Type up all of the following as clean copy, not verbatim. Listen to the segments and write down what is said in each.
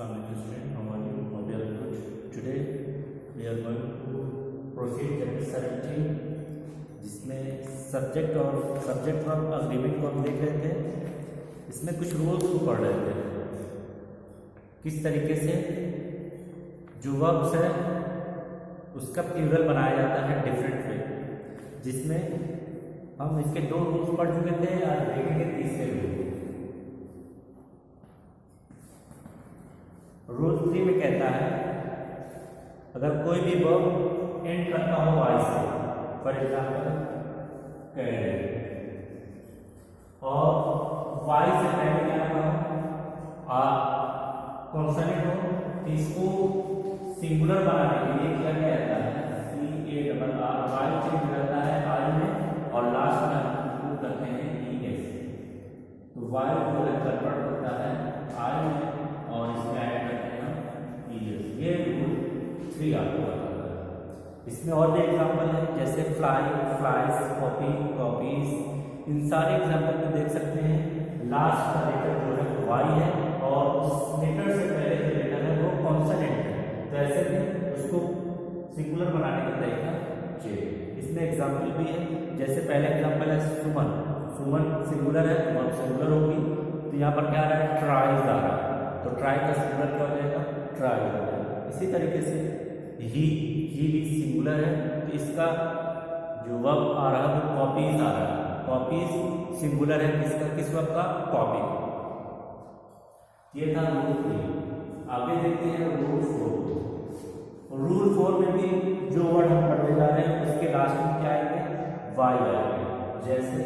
Assalamualaikum student, how are you? Hope you are good. Today we are going to proceed chapter 17 जिसमें subject verb agreement को हम देख रहे थे। इसमें कुछ रूल्स को पढ़ रहे थे, किस तरीके से जो वर्ब्स है उसका प्लूरल बनाया जाता है डिफरेंट वे, जिसमें हम इसके दो रूल्स पढ़ चुके थे। आज देखेंगे तीसरे रूल 3 में कहता है अगर कोई भी वर्ब एंड करता हो वाई से, फॉर एग्जाम्पल कैरी, और वाई से पहले क्या हो कॉन्सोनेंट हो, तो इसको सिंगुलर बनाने के लिए क्या किया जाता है, CARR वाई चेंज रहता है आई में और लास्ट में हम करते हैं ES, तो वाई को कन्वर्ट होता है आई में और इसमें ऐड करते हैं ES। ये रूल 3 आपको बताता है। इसमें और भी एग्जाम्पल है जैसे फ्लाई, फ्लाइज, कॉपी, कॉपीज। इन सारे एग्जाम्पल में देख सकते हैं लास्ट का लेटर जो है वाई है और उस लेटर से पहले जो लेटर है वो कॉन्सोनेंट है, तो ऐसे में उसको सिंगुलर बनाने का तरीका चाहिए। इसमें एग्जाम्पल भी है, जैसे पहले एग्जाम्पल है सुमन, सुमन सिंगुलर है तो अब सिंगुलर होगी, तो यहाँ पर क्या आ रहा है ट्राइज आ रहा है, तो ट्राई का सिंगुलर क्या हो जाएगा, ट्राई हो जाएगा। इसी तरीके से ही भी सिंगुलर है तो इसका जो वर्ब आ रहा है वो कॉपीज आ रहा है, कॉपीज सिंगुलर है किसका, किस वर्ब का, कॉपी। ये था रूल 3। आगे देखते हैं रूल 4। रूल 4 में भी जो वर्ड हम पढ़ने जा रहे हैं उसके लास्ट में क्या आएंगे, वाई आएंगे। जैसे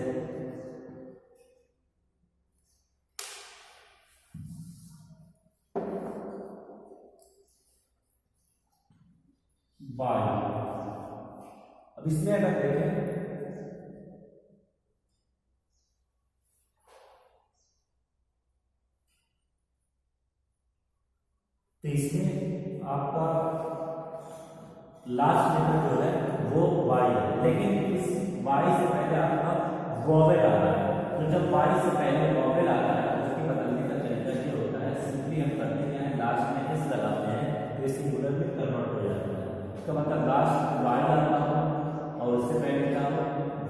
बाय। अब इसमें अगर देखें तो इसमें आपका लास्ट लेटर जो है वो वाई है, लेकिन इस वाई से पहले आपका वोवेल आ रहा है, तो जब वाई से पहले वोवेल आ रहा है तो उसके बदलने का तरीका ये होता है, सिंपली हम करते हैं लास्ट में एस लगाते हैं तो इस सिंगुलर में कन्वर्ट हो जाता है। इसका मतलब लास्ट वाई डालना हो और उससे पहले क्या हो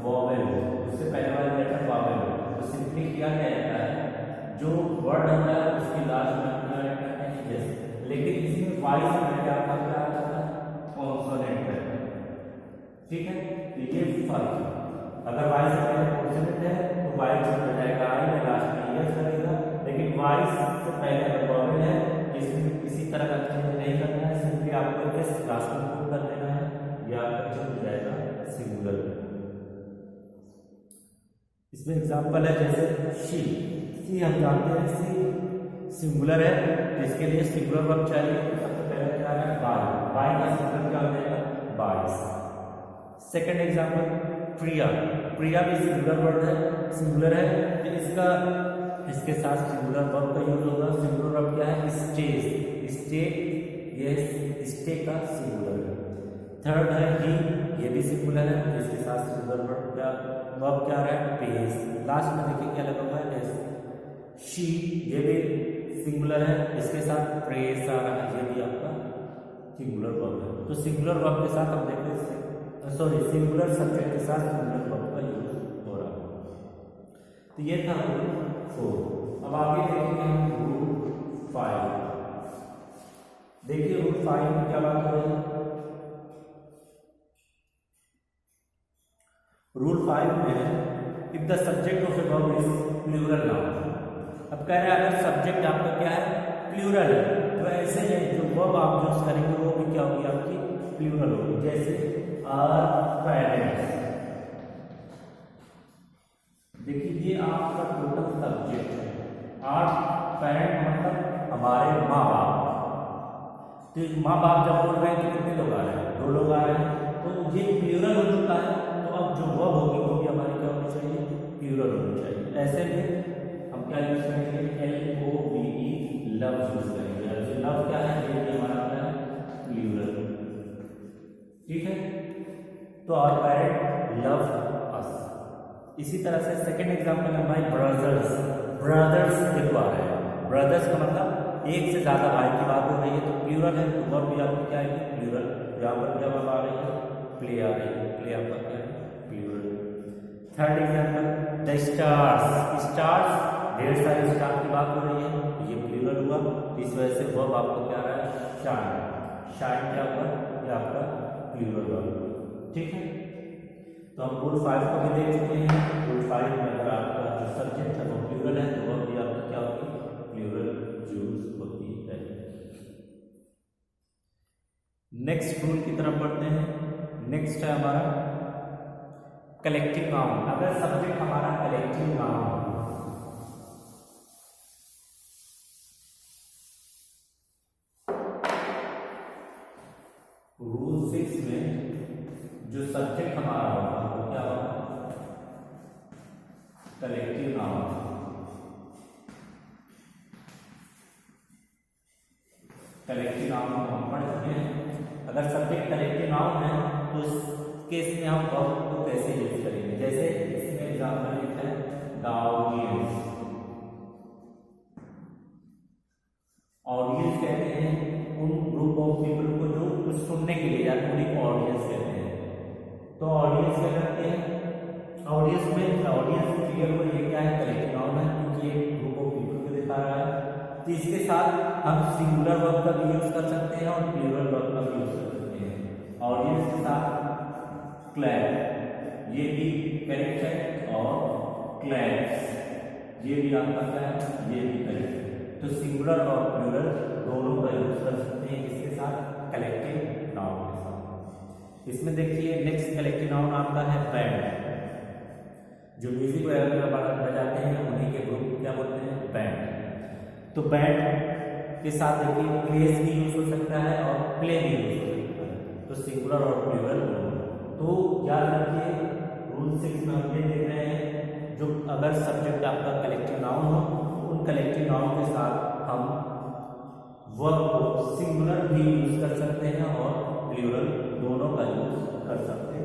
वोवेल हो, उससे पहले वाला लेटर वावेल हो, तो सिंपली क्या जाता है जो वर्ड होता है उसकी लास्ट में अपना लेटर है यस, लेकिन इसमें वाई से पहले आपका क्या आता है कॉन्सोनेंट है। ठीक है, तो ये फर्क, अगर वाई से पहले कॉन्सोनेंट है तो वाई चेंज हो जाएगा आई में, लास्ट में यस लगेगा, लेकिन वाई से पहले अगर वोवेल है इसमें किसी तरह का चेंज नहीं करना है, सिंपली आपको इस लास्ट में पुट कर देना है, या आपका चेंज हो जाएगा सिंगुलर। इसमें एग्जांपल है जैसे शी हम जानते हैं सी सिंगुलर है, तो इसके लिए सिंगुलर वर्ब चाहिए, सबसे पहले क्या है बाय, बाय का सिंगुलर क्या हो जाएगा बायस। सेकंड एग्जांपल प्रिया, प्रिया भी सिंगुलर वर्ड है, सिंगुलर है, तो इसके साथ सिंगुलर वर्ब का यूज होगा। सिंगुलर वर्ब क्या है स्टेज, स्टे, ये स्टे का सिंगुलर है। थर्ड है ही, ये भी सिंगुलर है, तो इसके साथ सिंगुलर वर्ब क्या आ रहा है पेस। लास्ट में देखिए क्या लगा हुआ है एस। शी, ये भी सिंगुलर है, इसके साथ प्रेस आ रहा है, ये भी आपका सिंगुलर वर्ब है। तो सिंगुलर वर्ब के साथ हम देखते हैं सिंगुलर सब्जेक्ट के साथ सिंगुलर वर्ब का यूज हो रहा है। तो ये था रूल 4। अब आगे देखेंगे हम रूल 5। देखिए रूल 5 में क्या बात हो रही है। रूल 5 में है if the subject of a verb is plural noun. अब कह रहे हैं अगर सब्जेक्ट आपका क्या है प्लूरल है, तो ऐसे में जो वर्ब आप यूज करेंगे वो भी क्या होगी आपकी प्लूरल होगी। जैसे आर पेरेंट्स, देखिए ये आपका टोटल सब्जेक्ट है, आर पेरेंट मतलब हमारे माँ बाप, तो माँ बाप जब बोल रहे हैं तो कितने लोग आ रहे हैं, 2 लोग आ रहे हैं, तो ये प्लूरल हो चुका है, तो अब जो वर्ब होगी वो भी हमारी क्या होनी चाहिए प्लूरल होनी चाहिए। ऐसे में हम क्या यूज करेंगे LOVE लव यूज करेंगे, जो लव क्या है ये भी हमारा क्या है प्लूरल। ठीक है, तो आवर पेरेंट लव अस। इसी तरह से सेकंड एग्जांपल है माय ब्रदर्स, ब्रदर्स देखो आ रहा है, ब्रदर्स का मतलब एक से ज़्यादा भाई की बात हो रही है तो प्लूरल है, तो वर्ब भी आपकी क्या आएगी प्लूरल। यहाँ पर क्या वर्ब आ रही है प्ले आ रही है, प्ले आपका क्या है plural. Third example the stars, stars ढेर सारे स्टार की बात हो रही है तो ये प्लूरल हुआ, तो इस वजह से वर्ब आपको क्या आ रहा है शाइन, शाइन क्या हुआ ये आपका प्लूरल वर्ब। ठीक है, तो हम रूल 5 को भी देख चुके हैं। रूल 5 में अगर आपका जो सब्जेक्ट है वो प्लूरल है तो वर्ब भी आपकी क्या होगी प्लूरल यूज होती है। नेक्स्ट रूल की तरफ बढ़ते हैं। नेक्स्ट है हमारा कलेक्टिव नाउन। अगर सब्जेक्ट हमारा कलेक्टिव नाउन रूल 6 में जो सब्जेक्ट हमारा होगा वो क्या होगा कलेक्टिव नाउन। कलेक्टिव नाउन हम पढ़ चुके हैं। अगर सब्जेक्ट कलेक्टिव नाउन है तो उस केस में हम वर्ब को कैसे यूज करेंगे, जैसे इसमें एग्जाम्पल लिखा है द ऑडियंस। ऑडियंस कहते हैं उन ग्रुप ऑफ पीपल को जो कुछ सुनने के लिए जाते हैं उन्हीं को ऑडियंस कहते हैं। तो ऑडियंस क्या करते हैं, ऑडियंस में ऑडियंस क्लियर हो ये क्या है कलेक्टिव नाउन है क्योंकि ये ग्रुप ऑफ पीपल को दिखा रहा है। तो इसके साथ हम सिंगुलर वर्ब का भी यूज कर सकते हैं और प्लूरल वर्ब का भी यूज कर सकते हैं। ऑडियंस के साथ क्लैप ये भी करेक्ट है और क्लैप्स ये भी आपका क्या है ये भी करेक्ट है। तो सिंगुलर और प्लूरल दोनों का यूज कर सकते हैं किसके साथ कलेक्टिव नाउन के साथ। इसमें देखिए नेक्स्ट कलेक्टिव नाउन आपका है बैंड। जो म्यूजिक वगैरह बजाते हैं उन्हीं के ग्रुप को क्या बोलते हैं बैंड। तो बैंड के साथ देखिए प्लेस भी यूज हो सकता है और प्ले भी यूज हो सकता है, तो सिंगुलर और प्लूरल दोनों। तो याद रखिए रूल 6 में हम ये देख रहे हैं जो अगर सब्जेक्ट आपका कलेक्टिव नाउन हो तो उन कलेक्टिव नाउन के साथ हम वर्ब को सिंगुलर भी यूज कर सकते हैं और प्लूरल दोनों का यूज कर सकते हैं।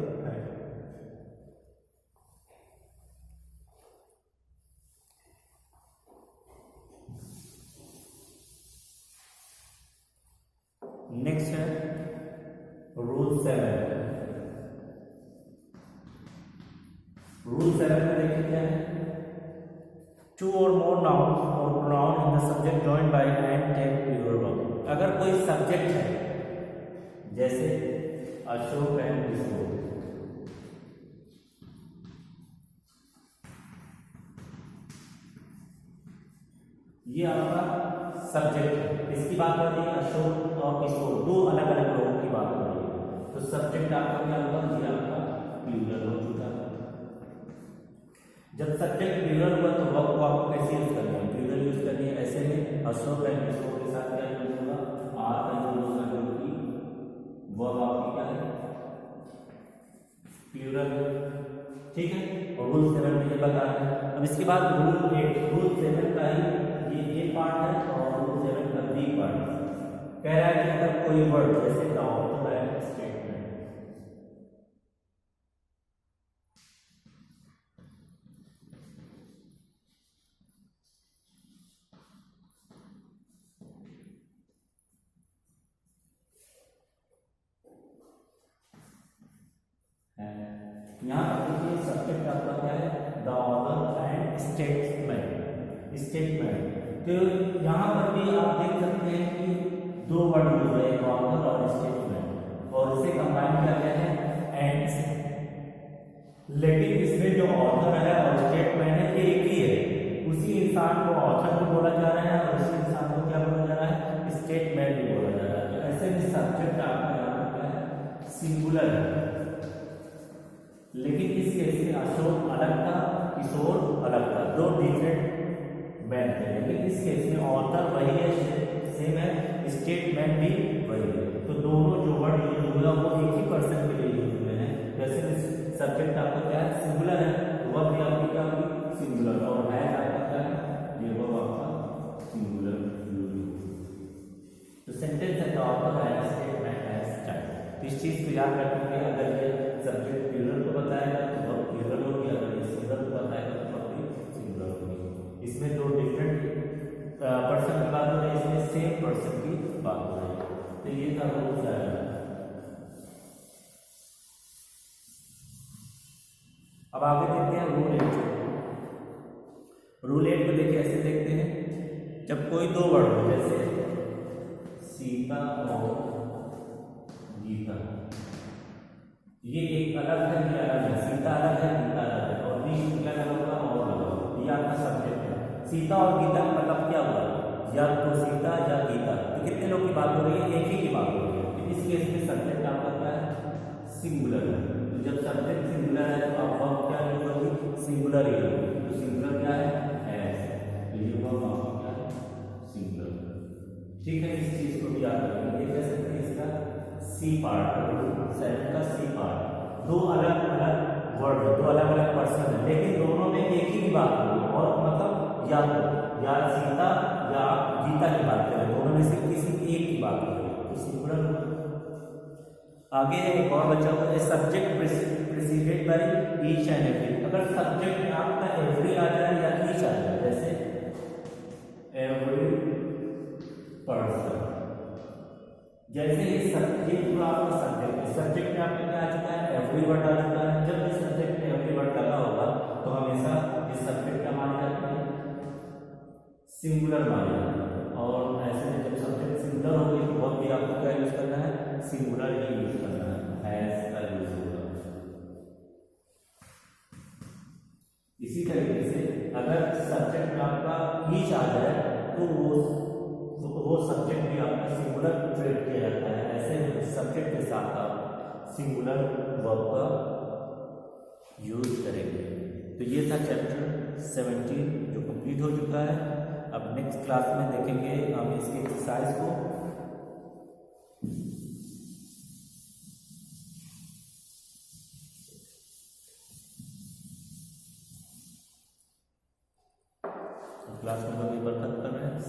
नेक्स्ट है रूल 7। रूल 7 में देखिए क्या है टू और मोर नाउन और pronoun in the subject joined by and take plural verb. अगर कोई सब्जेक्ट है जैसे अशोक एंड किशोर, ये आपका सब्जेक्ट है, इसकी बात हो रही है अशोक और किशोर दो अलग अलग लोगों की बात हो रही है, तो सब्जेक्ट आपका क्या होगा ये आपका प्लूरल हो चुका है। जब सब्जेक्ट प्लूरल हुआ तो वर्ब को आपको कैसे यूज करनी है प्लूरल यूज करनी है। ऐसे में अशोक एंड किशोर के साथ क्या यूज होगा आर का यूज होगा जो कि वर्ब आपकी क्या है प्लूरल। ठीक है, और रूल 7 में ये बता रहे हैं। अब इसके बाद रूल 8। रूल 7 का ही ये ए पार्ट है और रूल 7 का बी पार्ट कह रहा है कि अगर कोई वर्ड जैसे द ऑथर एंड स्टेटमेंट यहाँ पर देखिए सब्जेक्ट आपका क्या है the author and statement. Statement तो यहाँ पर भी आप देख सकते हैं कि दो वर्ड यूज है ऑथर और स्टेटमेंट और इसे कंबाइन किया गया है एंड से। लेकिन इसमें जो ऑथर है और स्टेटमेंट है ये एक ही है, उसी इंसान को ऑथर भी बोला जा रहा है और उसी इंसान को क्या बोला जा रहा है स्टेटमेंट भी बोला जा रहा है। तो ऐसे में सब्जेक्ट आपका यहाँ पर क्या है सिंगुलर है, लेकिन इस केस में अशोक अलग था किशोर अलग था, दो डिफरेंट मैन थे। लेकिन इस केस में ऑथर वही है सेम है स्टेटमेंट भी वही है, तो दोनों जो वर्ड यूज हुआ वो एक ही पर्सन के लिए यूज हुए हैं। जैसे सब्जेक्ट आपका क्या है सिंगुलर है तो वह भी आपकी क्या होगी सिंगुलर और है आपका क्या है ये वो आपका सिंगुलर यूज। तो सेंटेंस है the author and statement has child. इस चीज को याद रखेंगे, अगर ये सब्जेक्ट प्लूरल को बताएगा तो वह प्लूरल होगी, अगर ये सिंगुलर को बताएगा तो वह भी सिंगुलर होगी। इसमें दो डिफरेंट पर्सन की बात हो रही है, इसमें तो ये था रूल 7। अब आगे देखते हैं रूल 8। रूल 8 को देखिए ऐसे देखते हैं, जब कोई दो वर्ड हो जैसे सीता और गीता, ये एक अलग है, ये अलग है, सीता अलग है, गीता अलग है, और भी क्या अलग होगा और अलग होगा। ये आपका सब्जेक्ट है। सीता और गीता का मतलब क्या हुआ, या तो सीता या गीता। तो कितने लोग की बात हो रही है, एक ही की बात हो रही है। तो इस केस में सब्जेक्ट आपका क्या है, सिंगुलर है। तो जब सब्जेक्ट सिंगुलर है तो आप वर्ब क्या यूज होगी, सिंगुलर ही होगी। तो सिंगुलर क्या है, हैज। तो ये वर्ब आपका क्या है, सिंगुलर। ठीक है, इस चीज को भी याद रखेंगे। ये कह सकते हैं इसका सी पार्ट, 7 का सी पार्ट। दो अलग अलग वर्ड है, दो अलग अलग पर्सन है, लेकिन दोनों में एक ही की बात हो रही है। और मतलब या तो या सीता या गीता की बात करें, दोनों में से किसी एक की बात हो रही है, तो सिंगुलर। आगे एक और बचा हुआ है, subject preceded by each and every. अगर सब्जेक्ट में आपका एवरी आ जाए या ईच आ जाए, जैसे एवरी पर्सन, जैसे ही सब्जेक्ट पूरा आपका सब्जेक्ट है, सब्जेक्ट में आपका क्या आ चुका है, एवरी वर्ड आ चुका है। जब इस सब्जेक्ट में एवरी वर्ड लगा होगा तो हमेशा इस सब्जेक्ट का माने जाते हैं, सिंगुलर माने जाते हैं। और ऐसे में जब सब्जेक्ट सिंगुलर हो गई तो वर्ब भी आपको क्या यूज करना है, सिंगुलर ही यूज करना है, हैज का यूज होगा। इसी तरीके से अगर सब्जेक्ट में आपका ईच आ जाए तो वो सब्जेक्ट भी आपका सिंगुलर ट्रीट किया जाता है। ऐसे सब्जेक्ट के साथ आप सिंगुलर वर्ब का यूज करेंगे। तो ये था चैप्टर 17 जो कंप्लीट हो चुका है। अब नेक्स्ट क्लास में देखेंगे हम इसकी एक्सरसाइज को। क्लास में बरकत कर रहे हैं।